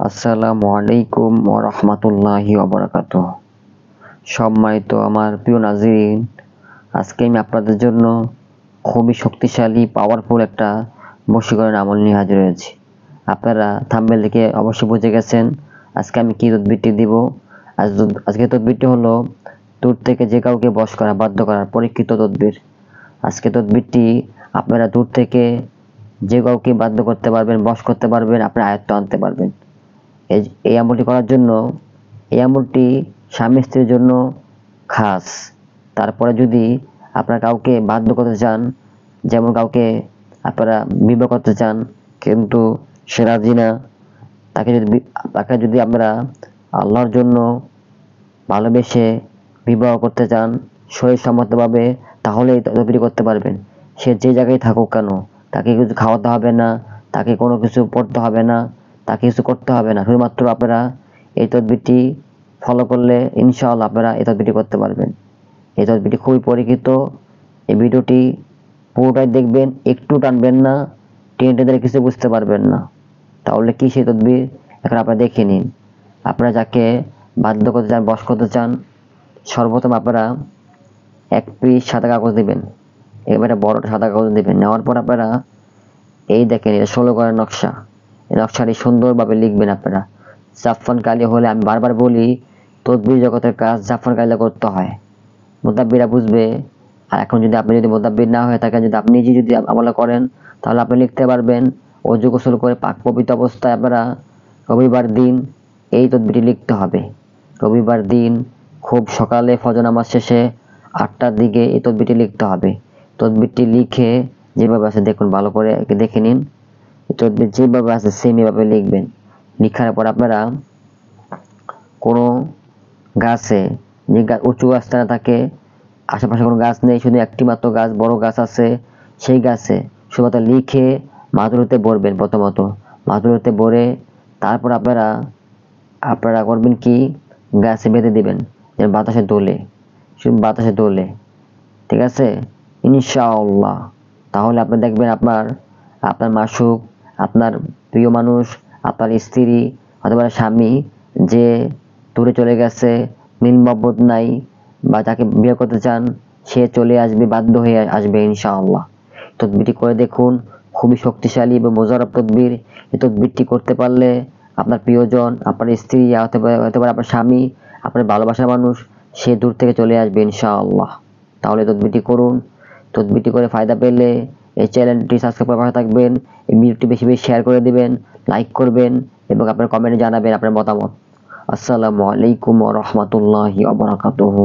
আসসালামু আলাইকুম ওয়া রাহমাতুল্লাহি ওয়া বারাকাতুহু। সম্মানিত আমার প্রিয় নাজরিন, আজকে আমি আপনাদের জন্য খুবই শক্তিশালী পাওয়ারফুল একটা বশীকরণ আমল নিয়ে হাজির হয়েছি। আপনারা থাম্বনেল দেখে অবশ্যই বুঝে গেছেন আজকে আমি কি তদবিরটি দিব। আজকে তদবিরটি হলো দূর থেকে যে কাউকে বশ করা, বাধ্য করার পরীক্ষিত তদবির। আজকে তদবিরটি আপনারা দূর থেকে যে কাউকে বাধ্য করতে পারবেন, বশ করতে পারবেন, আপনার আয়ত্ত আনতে পারবেন। এই আমলটি করার জন্য এই আমলটি স্বামী স্ত্রীর জন্য খাস। তারপরে যদি আপনারা কাউকে বাধ্য করতে চান, যেমন কাউকে আপনারা বিবাহ করতে চান কিন্তু সে রাজি না, তাকে যদি আমরা আল্লাহর জন্য ভালোবেসে বিবাহ করতে চান শরীরসম্মতভাবে, তাহলে এই তদবিরটি করতে পারবেন। সে যে জায়গায় থাকুক কেন, তাকে কিছু খাওয়াতে হবে না, তাকে কোনো কিছু পড়তে হবে না, তাকে কিছু করতে হবে না। শুধুমাত্র আপনারা এই তদবিরটি ফলো করলে ইনশাআল্লাহ আপনারা এই তদবিরটি করতে পারবেন। এই তদবিরটি খুবই পরীক্ষিত। এই ভিডিওটি পুরোটাই দেখবেন, একটু টানবেন না, টেনে টেনে কিছু বুঝতে পারবেন না। তাহলে কি সেই তদবির এখন আপনারা দেখে নিন। আপনারা যাকে বাধ্য করতে চান, বশ করতে চান, সর্বপ্রথম আপনারা এক পিস সাদা কাগজ দিবেন। এবারে বড় সাদা কাগজ দিবেন। নেওয়ার পর আপনারা এই দেখেন, এটা 16 ঘরের নকশা। এই নকশাটি সুন্দরভাবে লিখবেন আপনারা। জাফরান কালি হলে, আমি বারবার বলি, তদবির জগতের কাজ জাফরান কালিতে করতে হয়, মুদাব্বিরা বুঝবে। আর এখন যদি মুদাব্বির না হয়ে থাকেন, যদি আপনি নিজে যদি আমল করেন, তাহলে আপনি লিখতে পারবেন। ওযু গোসল করে পাক পবিত্র অবস্থায় আপনারা রবিবার দিন এই তদবিরটি লিখতে হবে। রবিবার দিন খুব সকালে ফজর নামাজ শেষে 8টার দিকে এই তদবিরটি লিখতে হবে। তদবিরটি লিখে যেভাবে আছে দেখুন, ভালো করে দেখে নিন। এই তদবির যেভাবে আছে সেম এভাবে লিখবেন। লিখার পর আপনারা কোনো গাছে, যে উঁচু গাছটা না থাকে, আশেপাশে কোনো গাছ নেই, শুধু একটি মাত্র গাছ, বড় গাছ আছে, সেই গাছে শুধুমাত্র লিখে মাদুরিতে ভরবেন। প্রথমত মাদুরিতে ভরে তারপর আপনারা করবেন কি, গাছে বেঁধে দিবেন যেন বাতাসে দোলে, শুধু বাতাসে দোলে। ঠিক আছে ইনশাআল্লাহ। তাহলে আপনি দেখবেন আপনার মাসুক, আপনার প্রিয় মানুষ, আপনার স্ত্রী অথবা স্বামী যে দূরে চলে গেছে, মিল মহব্বত নাই, বা যাকে বিয়ে করতে চান, সে চলে আসবে, বাধ্য হয়ে আসবে ইনশাআল্লাহ। তদবিরটি করে দেখুন, খুবই শক্তিশালী এবং মোজাররব তদবির। এই তদবিরটি করতে পারলে আপনার প্রিয়জন, আপনার স্ত্রী, হতে পারে আপনার স্বামী, আপনার ভালোবাসার মানুষ, সে দূর থেকে চলে আসবে ইনশাআল্লাহ। তাহলে তদবিরটি করুন। তদবিরটি করে ফায়দা পেলে এই চ্যানেলটি সাবস্ক্রাইব করে পাশে থাকবেন। এই ভিডিওটি বেশি বেশি শেয়ার করে দিবেন, লাইক করবেন এবং আপনার কমেন্টে জানাবেন আপনার মতামত। আসসালামু আলাইকুম ওয়া রাহমাতুল্লাহি ওয়া বারাকাতুহু।